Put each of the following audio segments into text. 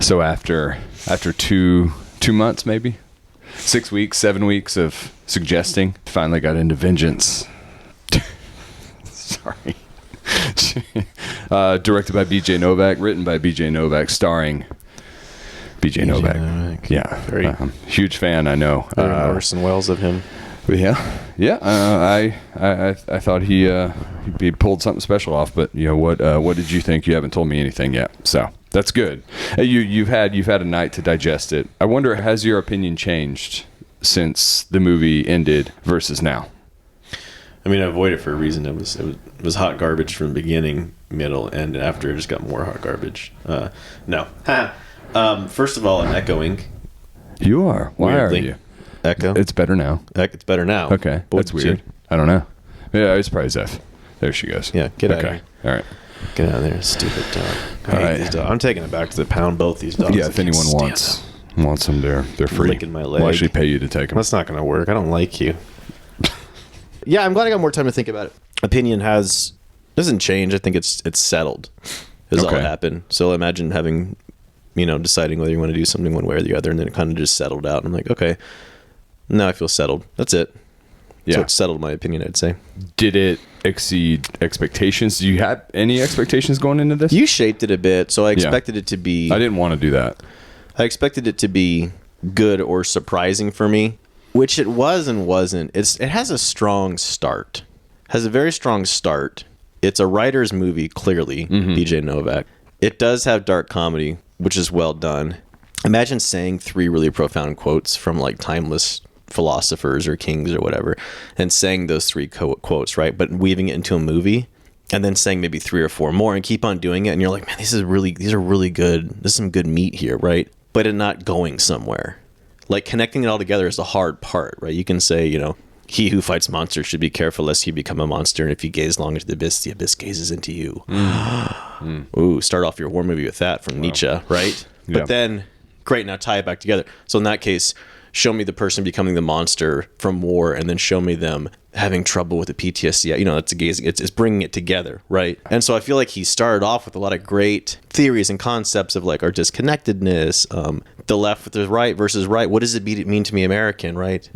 So after 2 months, maybe 6 weeks, 7 weeks of suggesting, finally got into Vengeance. Sorry. Directed by B.J. Novak, written by B.J. Novak, starring B.J. Novak. Yeah, very huge fan. I know. Orson Welles of him. Yeah. I thought he pulled something special off. But what did you think? You haven't told me anything yet, so that's good. You've had a night to digest it. I wonder, has your opinion changed since the movie ended versus now? I mean, I avoided it for a reason. It was hot garbage from beginning, middle, and after it just got more hot garbage. No. First of all, I'm echoing. You are. Why Weirdly. are you? Echo. It's better now. It's better now. Okay, that's weird. I don't know. Yeah, it's probably Zeph. There she goes. Yeah, get out of here. All right. Get out of there, stupid dog. All right. These dogs. I'm taking it back to the pound both these dogs. Yeah, if anyone wants them, they're free. Licking my leg. We'll actually pay you to take them. That's not going to work. I don't like you. Yeah, I'm glad I got more time to think about it. Opinion doesn't change. I think it's settled. Is all that happened. So imagine having, deciding whether you want to do something one way or the other, and then it kind of just settled out. And I'm like, okay, now I feel settled. That's it. Yeah. So it settled my opinion, I'd say. Did it exceed expectations? Do you have any expectations going into this? You shaped it a bit, so I expected it to be... I didn't want to do that. I expected it to be good or surprising for me, which it was and wasn't. It has a strong start. Has a very strong start. It's a writer's movie, clearly, B.J. Novak. It does have dark comedy, which is well done. Imagine saying 3 really profound quotes from like timeless philosophers or kings or whatever, and saying those 3 quotes, right? But weaving it into a movie, and then saying maybe 3 or 4 more, and keep on doing it. And you're like, man, these are really good. There's some good meat here, right? But it not going somewhere. Like connecting it all together is the hard part, right? You can say, he who fights monsters should be careful lest he become a monster, and if you gaze long into the abyss gazes into you. Ooh, start off your war movie with that from Nietzsche, right? Yeah. But then, great, now tie it back together. So in that case, show me the person becoming the monster from war, and then show me them having trouble with the PTSD. It's gazing. It's bringing it together, right? And so I feel like he started off with a lot of great theories and concepts of like our disconnectedness, the left with the right versus right. What does it mean to be American, right?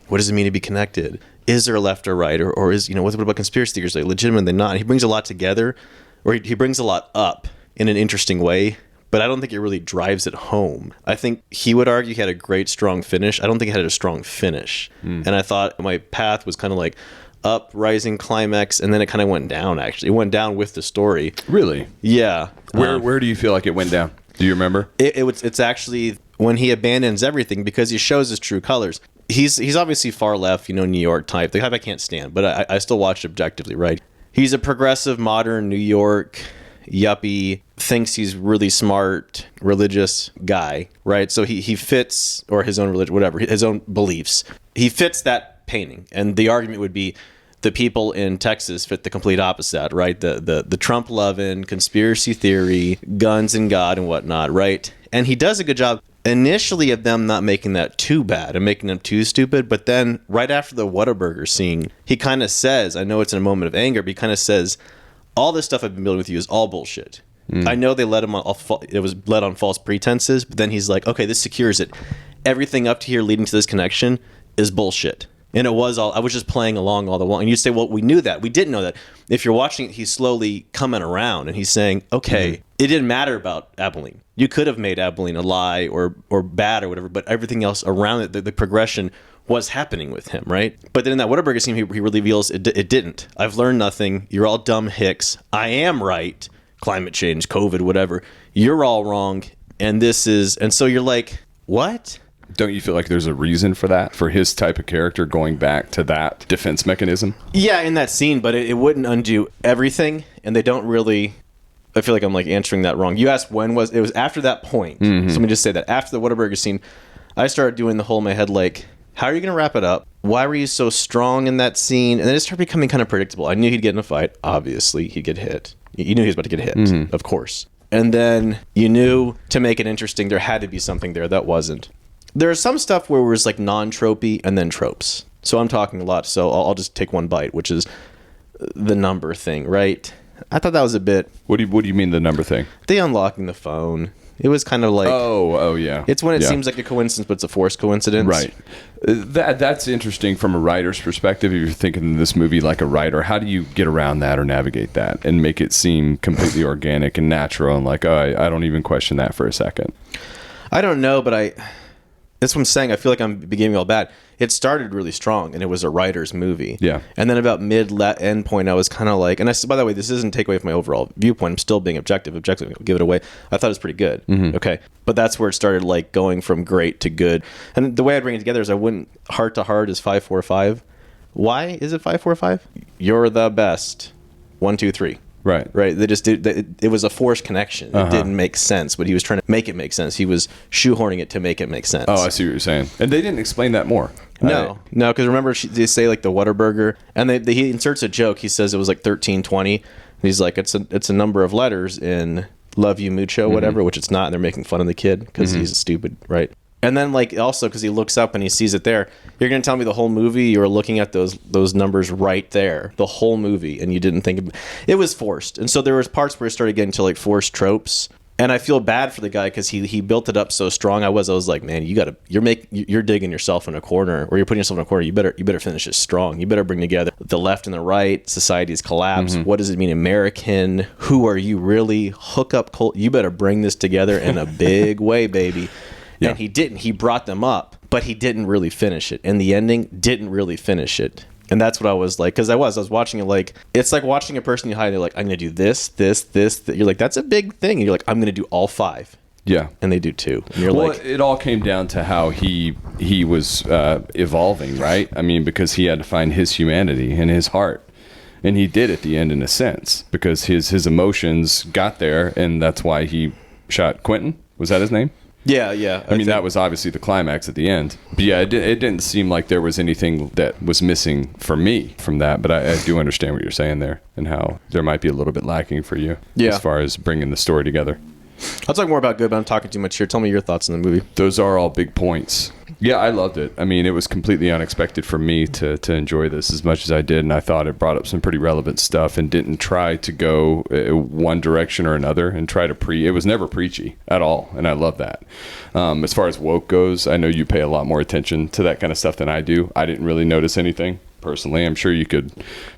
What does it mean to be connected? Is there a left or right, or is what about conspiracy theories? Like legitimate, they're not. He brings a lot together, or he brings a lot up in an interesting way. But I don't think it really drives it home. I think he would argue he had a great, strong finish. I don't think it had a strong finish. And I thought my path was kind of like up, rising, climax, and then it kind of went down, actually. It went down with the story. Really? Yeah. Where do you feel like it went down? Do you remember? It's actually when he abandons everything because he shows his true colors. He's obviously far left, New York type. The type I can't stand, but I still watch it objectively, right? He's a progressive, modern New York yuppie, thinks he's really smart, religious guy, right? So he fits, or his own religion, whatever, his own beliefs. He fits that painting. And the argument would be the people in Texas fit the complete opposite, right? The Trump-loving, conspiracy theory, guns and God and whatnot, right? And he does a good job initially of them not making that too bad and making them too stupid. But then right after the Whataburger scene, he kind of says, I know it's in a moment of anger, but he kind of says, all this stuff I've been building with you is all bullshit. I know they let him on, it was led on false pretenses, but then he's like, okay, this secures it. Everything up to here leading to this connection is bullshit. And it was all, I was just playing along all the while. And you'd say, well, we knew that. We didn't know that. If you're watching it, he's slowly coming around and he's saying, okay, it didn't matter about Abilene. You could have made Abilene a lie or bad or whatever, but everything else around it, the progression was happening with him, right? But then in that Whataburger scene, he reveals it didn't. I've learned nothing. You're all dumb hicks. I am right. Climate change, COVID, whatever. You're all wrong. And so you're like, what? Don't you feel like there's a reason for that? For his type of character going back to that defense mechanism? Yeah, in that scene, but it wouldn't undo everything. And they don't really... I feel like I'm like answering that wrong. You asked when was... It was after that point. So let me just say that. After the Whataburger scene, I started doing the whole in my head like... How are you going to wrap it up? Why were you so strong in that scene? And then it started becoming kind of predictable. I knew he'd get in a fight. Obviously, he'd get hit. You knew he was about to get hit, of course. And then you knew to make it interesting, there had to be something there that wasn't. There's some stuff where it was like non-tropey and then tropes. So I'm talking a lot, so I'll just take one bite, which is the number thing, right? I thought that was a bit... What do you mean the number thing? The unlocking the phone. It was kind of like, oh yeah. it's when it seems like a coincidence, but it's a forced coincidence. Right. That's interesting from a writer's perspective. If you're thinking of this movie like a writer, how do you get around that or navigate that and make it seem completely organic and natural and like, oh, I don't even question that for a second? I don't know, but that's what I'm saying. I feel like I'm beginning all bad. It started really strong, and it was a writer's movie. Yeah. And then about end point, I was kind of like, and by the way, this doesn't take away from my overall viewpoint. I'm still being objective. I'll give it away. I thought it was pretty good. Mm-hmm. Okay. But that's where it started, like, going from great to good. And the way I'd bring it together is heart to heart is 5-4-5. Why is it 5-4-5? You're the best. 1, 2, 3. Right. They just did. It was a forced connection. It didn't make sense, but he was trying to make it make sense. He was shoehorning it to make it make sense. Oh, I see what you're saying. And they didn't explain that more. No, because remember they say like the Whataburger, and he inserts a joke. He says it was like 1320. And he's like, it's a number of letters in "Love You Mucho," whatever, which it's not. And they're making fun of the kid because he's stupid, right? And then like also because he looks up and he sees it there. You're gonna tell me the whole movie you were looking at those numbers right there, the whole movie, and you didn't think it was forced. And so there was parts where it started getting to like forced tropes. And I feel bad for the guy because he built it up so strong. I was like, man, you're digging yourself in a corner, or you're putting yourself in a corner. You better finish it strong. You better bring together the left and the right. Society's collapse. What does it mean, American? Who are you really? Hook up cult. You better bring this together in a big way, baby. Yeah. And he didn't. He brought them up, but he didn't really finish it. And the ending didn't really finish it. And that's what I was like, because I was watching it like, it's like watching a person you hire, they're like, I'm going to do this. You're like, that's a big thing. And you're like, I'm going to do all 5. Yeah. And they do 2. And you're well, like, it all came down to how he was evolving, right? I mean, because he had to find his humanity and his heart. And he did at the end in a sense, because his emotions got there, and that's why he shot Quentin. Was that his name? Yeah. I mean, that was obviously the climax at the end. But yeah, it didn't seem like there was anything that was missing for me from that. But I do understand what you're saying there and how there might be a little bit lacking for you as far as bringing the story together. I'll talk more about good, but I'm talking too much here. Tell me your thoughts on the movie. Those are all big points. Yeah, I loved it. I mean, it was completely unexpected for me to enjoy this as much as I did, and I thought it brought up some pretty relevant stuff and didn't try to go one direction or another and try to it was never preachy at all, and I love that. As far as woke goes, I know you pay a lot more attention to that kind of stuff than I do. I didn't really notice anything personally. I'm sure you could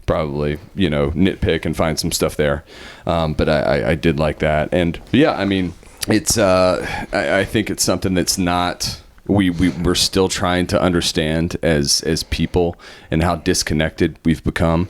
probably, nitpick and find some stuff there. But I did like that. And yeah, I mean, it's, I think it's something that's not, we're still trying to understand as people and how disconnected we've become.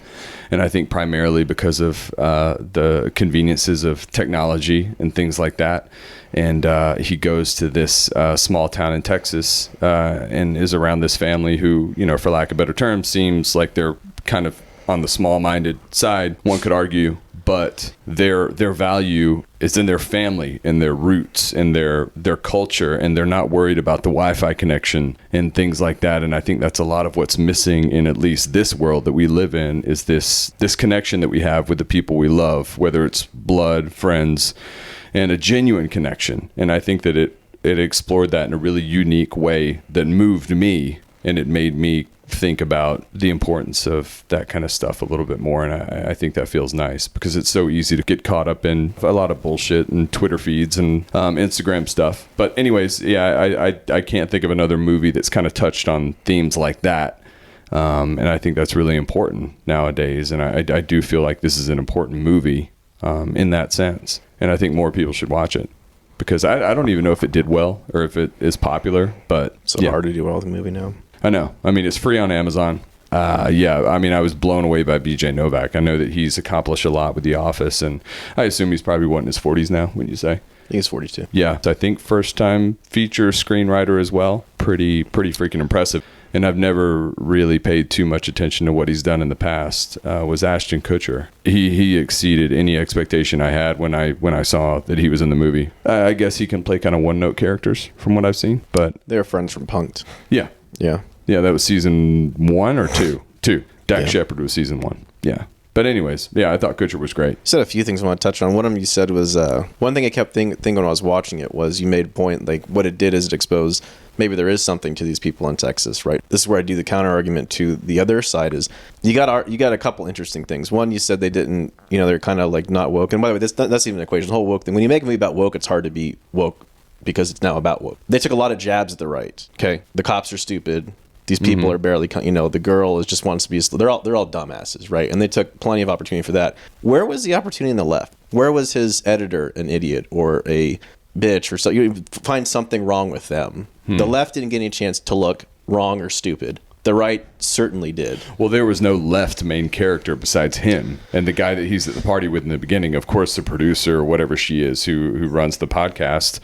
And I think primarily because of the conveniences of technology and things like that. And he goes to this small town in Texas and is around this family who, for lack of better terms, seems like they're kind of on the small-minded side, one could argue. But their value is in their family and their roots and their culture, and they're not worried about the Wi-Fi connection and things like that. And I think that's a lot of what's missing in at least this world that we live in, is this connection that we have with the people we love, whether it's blood, friends, and a genuine connection. And I think that it explored that in a really unique way that moved me, and it made me think about the importance of that kind of stuff a little bit more. And I think that feels nice, because it's so easy to get caught up in a lot of bullshit and Twitter feeds and Instagram stuff. But anyways, yeah, I can't think of another movie that's kind of touched on themes like that. And I think that's really important nowadays. And I do feel like this is an important movie in that sense. And I think more people should watch it, because I don't even know if it did well or if it is popular. But it's so hard to do well with a movie now. I know. I mean, it's free on Amazon. Yeah, I mean, I was blown away by BJ Novak. I know that he's accomplished a lot with The Office, and I assume he's probably in his 40s now, wouldn't you say? I think he's 42. Yeah, I think first-time feature screenwriter as well. Pretty freaking impressive. And I've never really paid too much attention to what he's done in the past. Was Ashton Kutcher. He exceeded any expectation I had when I saw that he was in the movie. I guess he can play kind of one-note characters from what I've seen, but They're friends from Punk'd. Yeah, that was season 1 or 2. 2. Dak Shepard was season 1. Yeah. But anyways, yeah, I thought Kutcher was great. You said a few things I want to touch on. One of them you said was, one thing I kept thinking when I was watching it was you made a point, like what it did is it exposed maybe there is something to these people in Texas, right? This is where I do the counter argument to the other side is you got a couple interesting things. One, you said they didn't, they're kind of like not woke. And by the way, that's even an equation, the whole woke thing. When you make a movie about woke, it's hard to be woke because it's now about woke. They took a lot of jabs at the right. Okay. The cops are stupid. These people are barely, the girl is just wants to be, they're all dumbasses, right? And they took plenty of opportunity for that. Where was the opportunity in the left? Where was his editor an idiot or a bitch or so? You find something wrong with them. The left didn't get any chance to look wrong or stupid. The right certainly did. Well, there was no left main character besides him and the guy that he's at the party with in the beginning. Of course, the producer or whatever she is who runs the podcast,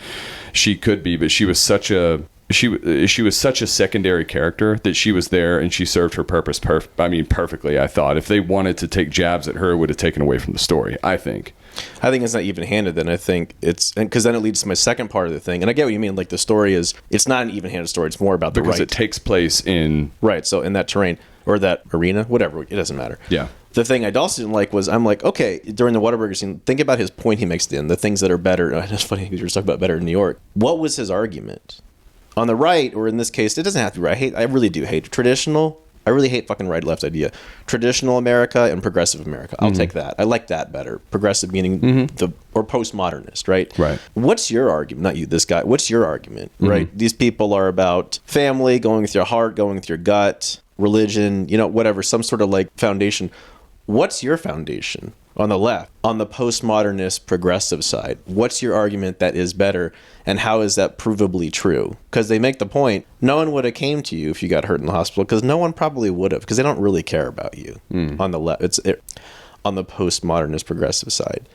she could be, but she was such a secondary character that she was there and she served her purpose perfectly. I thought if they wanted to take jabs at her, it would have taken away from the story. I think it's not even-handed. Then I think it's because then it leads to my second part of the thing, and I get what you mean. Like the story is, it's not an even-handed story. It's more about the because right. It takes place in right. So in that terrain or that arena, whatever, it doesn't matter. Yeah. The thing I also didn't like was I'm like, okay, during the Whataburger scene, think about his point he makes then, the things that are better. It's funny because you were talking about better in New York. What was his argument? On the right, or in this case, it doesn't have to be right. I really do hate traditional. I really hate fucking right-left idea. Traditional America and progressive America. I'll take that. I like that better. Progressive meaning or postmodernist, right? Right. What's your argument? Not you, this guy. What's your argument, right? These people are about family, going with your heart, going with your gut, religion, whatever, some sort of like foundation. What's your foundation? On the left, on the postmodernist progressive side, what's your argument that is better, and how is that provably true? Because they make the point, no one would have came to you if you got hurt in the hospital, because no one probably would have, because they don't really care about you. On the left, on the postmodernist progressive side.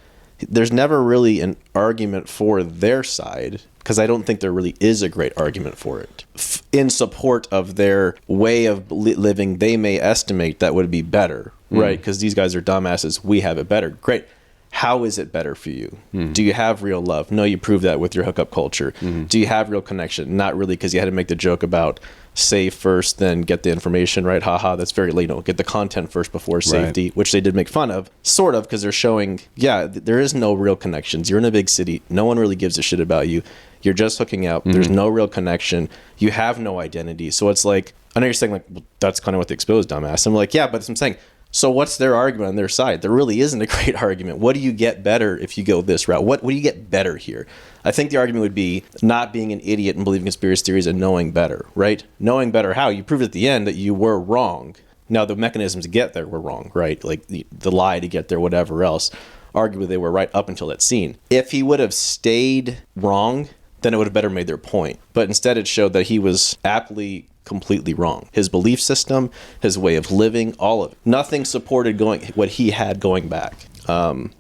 There's never really an argument for their side, because I don't think there really is a great argument for it. In support of their way of living, they may estimate that would be better, right? Because these guys are dumbasses. We have it better. Great. How is it better for you? Do you have real love? No, you prove that with your hookup culture. Do you have real connection? Not really, because you had to make the joke about save first, then get the information, right? Haha, that's very late. Get the content first before safety, which they did make fun of, sort of, because they're showing, there is no real connections. You're in a big city. No one really gives a shit about you. You're just hooking up. There's no real connection. You have no identity. So it's like, I know you're saying, like, well, that's kind of what the exposed dumbass. I'm like, yeah, but I'm saying, so what's their argument on their side? There really isn't a great argument. What do you get better if you go this route? What do you get better here? I think the argument would be not being an idiot and believing conspiracy theories and knowing better, right? Knowing better how? You proved at the end that you were wrong. Now, the mechanisms to get there were wrong, right? Like the lie to get there, whatever else. Arguably, they were right up until that scene. If he would have stayed wrong, then it would have better made their point. But instead, it showed that he was aptly completely wrong. His belief system, his way of living, all of it. Nothing supported what he had going back.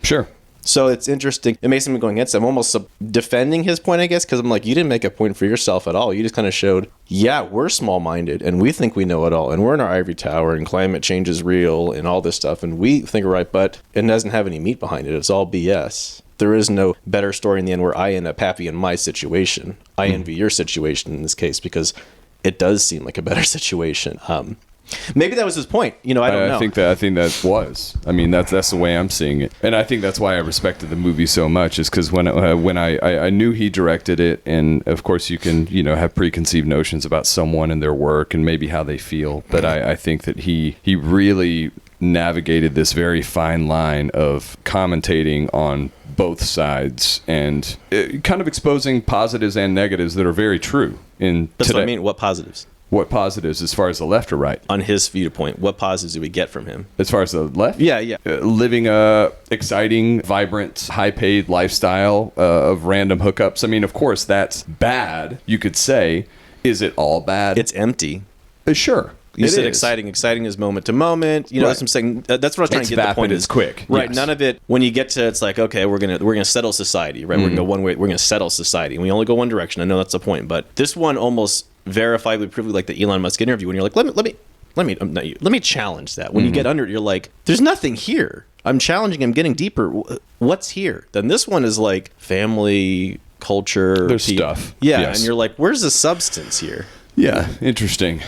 Sure. So it's interesting. It makes him going against him, almost defending his point, I guess, because I'm like, you didn't make a point for yourself at all. You just kind of showed, we're small-minded, and we think we know it all, and we're in our ivory tower, and climate change is real, and all this stuff, and we think we're right, but it doesn't have any meat behind it. It's all BS. There is no better story in the end where I end up happy in my situation. I envy your situation in this case, because it does seem like a better situation. Maybe that was his point. I don't know. I think that was. I mean, that's the way I'm seeing it, and I think that's why I respected the movie so much. Is because when I knew he directed it, and of course you can have preconceived notions about someone and their work and maybe how they feel, but I think that he really navigated this very fine line of commentating on both sides and kind of exposing positives and negatives that are very true in That's today. what I mean. What positives? What positives as far as the left or right? On his viewpoint, what positives do we get from him? As far as the left? Yeah. Living a exciting, vibrant, high-paid lifestyle of random hookups. I mean, of course, that's bad, you could say. Is it all bad? It's empty. Sure. You said exciting. Exciting is moment to moment. That's what I'm saying. That's what I was trying to get the point. It's quick. Right. Yes. None of it. When you get to, it's like, okay, we're gonna settle society. Right. We're gonna go one way. We're gonna settle society, and we only go one direction. I know that's the point, but this one almost verifiably proved like the Elon Musk interview. When you're like, let me challenge that. When you get under it, you're like, there's nothing here. I'm challenging. I'm getting deeper. What's here? Then this one is like family, culture. There's stuff. Yeah. Yes. And you're like, where's the substance here? Yeah. Interesting.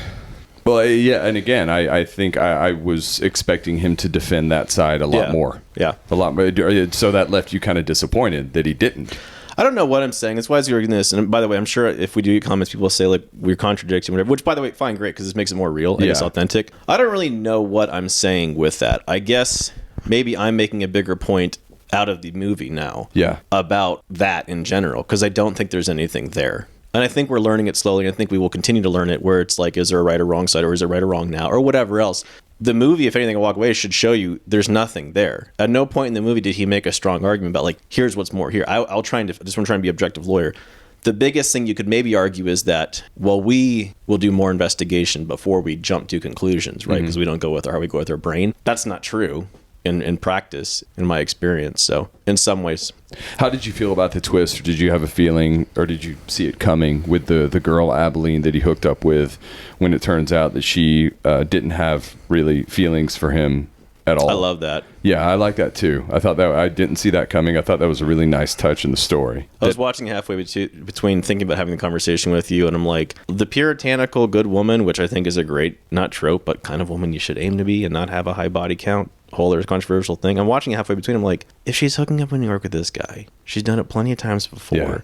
Well, yeah, and again, I think I was expecting him to defend that side a lot more. Yeah. A lot more. So that left you kind of disappointed that he didn't. I don't know what I'm saying. That's why I was reading this. And by the way, I'm sure if we do get comments, people will say, like, we're contradicting, whatever. Which, by the way, fine, great, because this makes it more real and it's authentic. I don't really know what I'm saying with that. I guess maybe I'm making a bigger point out of the movie now about that in general, because I don't think there's anything there. And I think we're learning it slowly. And I think we will continue to learn it, where it's like, is there a right or wrong side, or is it right or wrong now, or whatever else. The movie, if anything, I walk away, should show you there's nothing there. At no point in the movie did he make a strong argument about, like, here's what's more here. I'm trying to be objective lawyer. The biggest thing you could maybe argue is that, well, we will do more investigation before we jump to conclusions, right? Because we don't go with how we go with our brain. That's not true in practice, in my experience. So in some ways. How did you feel about the twist? Or did you have a feeling, or did you see it coming with the girl Abilene that he hooked up with, when it turns out that she didn't have really feelings for him at all? I love that. Yeah, I like that too. I thought that I didn't see that coming. I thought that was a really nice touch in the story. I was watching halfway between thinking about having the conversation with you, and I'm like, the puritanical good woman, which I think is a great, not trope, but kind of woman you should aim to be and not have a high body count. Whole other controversial thing. I'm watching it halfway between. I'm like, if she's hooking up in New York with this guy, she's done it plenty of times before. Yeah.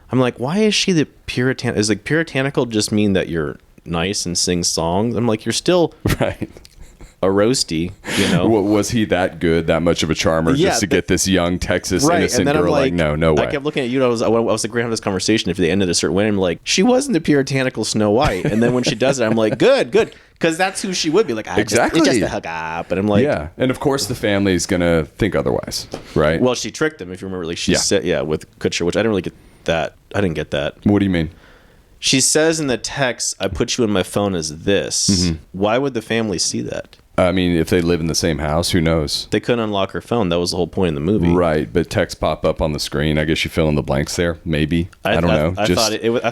I'm like, why is she the puritan? Is like puritanical just mean that you're nice and sing songs? I'm like, you're still right. A roasty, you know. Was he that good, that much of a charmer, just to get this young Texas innocent girl? Like, no way. I kept looking at you. I was like, we're having this conversation. If they ended a certain way, I'm like, she wasn't the puritanical Snow White. And then when she does it, I'm like, good, because that's who she would be. Like, exactly, it's just a hook up. But I'm like, yeah. And of course, the family's gonna think otherwise, right? Well, she tricked them. If you remember, like she said, with Kutcher, which I didn't really get that. I didn't get that. What do you mean? She says in the text, "I put you in my phone as this." Mm-hmm. Why would the family see that? I mean, if they live in the same house, who knows? They couldn't unlock her phone. That was the whole point in the movie. Right, but text pop up on the screen. I guess you fill in the blanks there. Maybe. I don't know. I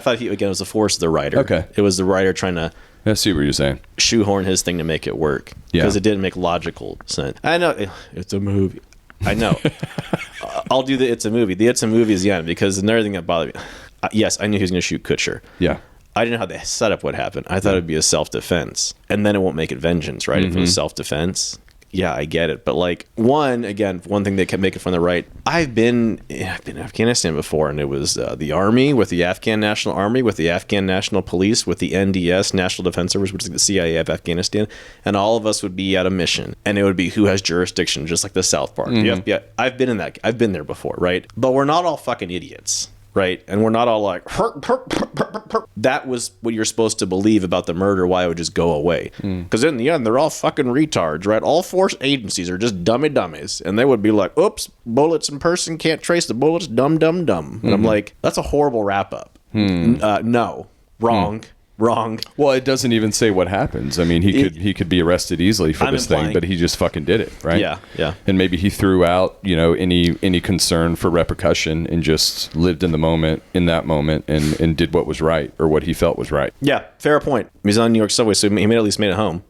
thought he, again, it was the force of the writer. Okay. It was the writer trying to... I see what you're saying. Shoehorn his thing to make it work. Yeah. Because it didn't make logical sense. I know. It's a movie. I know. I'll do the It's a Movie. The It's a Movie is the end, because another thing that bothered me... yes, I knew he was going to shoot Kutcher. Yeah. I didn't know how the setup would happen. I thought it'd be a self-defense, and then it won't make it vengeance, right? If it was self-defense, yeah, I get it. But like, one thing they kept making from the right. I've been in Afghanistan before, and it was the army with the Afghan National Army, with the Afghan National Police, with the NDS, National Defense Service, which is the CIA of Afghanistan, and all of us would be at a mission, and it would be who has jurisdiction, just like the South Park. Yeah, I've been in that. I've been there before, right? But we're not all fucking idiots. Right, and we're not all like, that was what you're supposed to believe about the murder, why it would just go away. Because in the end, they're all fucking retards, right? All force agencies are just dummies. And they would be like, oops, bullets in person, can't trace the bullets, dumb. And I'm like, that's a horrible wrap-up. No, wrong. Well, it doesn't even say what happens. I mean, he could be arrested easily for this thing, but he just fucking did it, right? Yeah. And maybe he threw out, any concern for repercussion and just lived in the moment, in that moment, and did what was right, or what he felt was right. Yeah, fair point. He's on New York subway, so he at least made it home.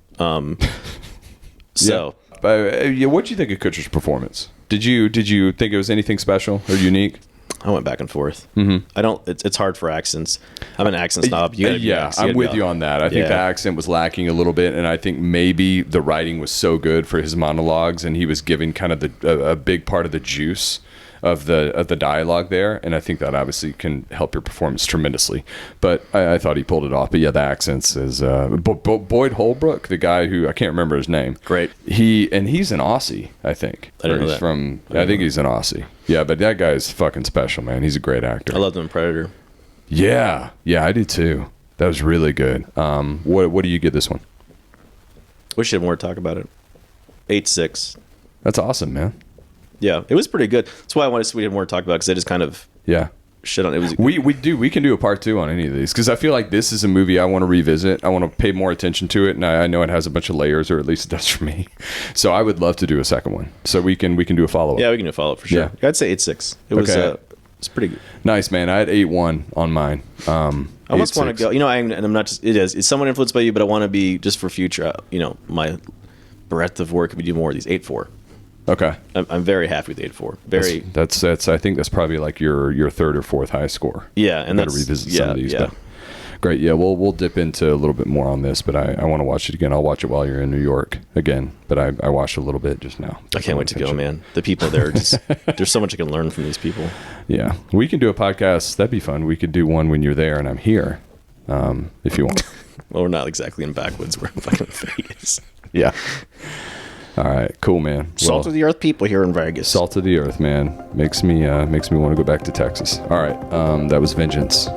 So, what do you think of Kutcher's performance? Did you think it was anything special or unique? I went back and forth. I don't. It's hard for accents. I'm an accent snob. I'm with you on that. I think the accent was lacking a little bit, and I think maybe the writing was so good for his monologues, and he was giving kind of a big part of the juice of the dialogue there, and I think that obviously can help your performance tremendously. But I thought he pulled it off. But yeah, the accents is Boyd Holbrook, the guy who I can't remember his name. Great. He's an Aussie, I think. I didn't know that. I think he's an Aussie. Yeah, but that guy's fucking special, man. He's a great actor. I loved him in Predator. Yeah, I did too. That was really good. What do you get this one? Wish I had more to talk about it. 8.6. That's awesome, man. Yeah, it was pretty good. That's why I wanted we had more to talk about, because I just kind of shit on it. We can do a part 2 on any of these, because I feel like this is a movie I want to revisit. I want to pay more attention to it, and I know it has a bunch of layers, or at least it does for me. So I would love to do a second one. So we can do a follow up. Yeah, we can do a follow up for sure. Yeah. I'd say 8.6. It was it's pretty good. Nice, man. I had 8.1 on mine. I almost want to go. I'm not just. It's somewhat influenced by you, but I want to be just for future. My breadth of work. If we do more of these, 8.4. Okay. I'm very happy with 8.4. Very. That's I think that's probably like your third or fourth high score. Yeah, and that's revisit some of these. Yeah. Great. Yeah, we'll dip into a little bit more on this, but I want to watch it again. I'll watch it while you're in New York again, but I watched a little bit just now. I can't wait to go, man. The people there, there's so much I can learn from these people. Yeah. We can do a podcast. That'd be fun. We could do one when you're there and I'm here, if you want. Well, we're not exactly in backwoods. We're in fucking Vegas. Yeah. All right. Cool, man. Salt of the earth people here in Vegas. Salt of the earth, man. Makes me want to go back to Texas. All right. That was Vengeance.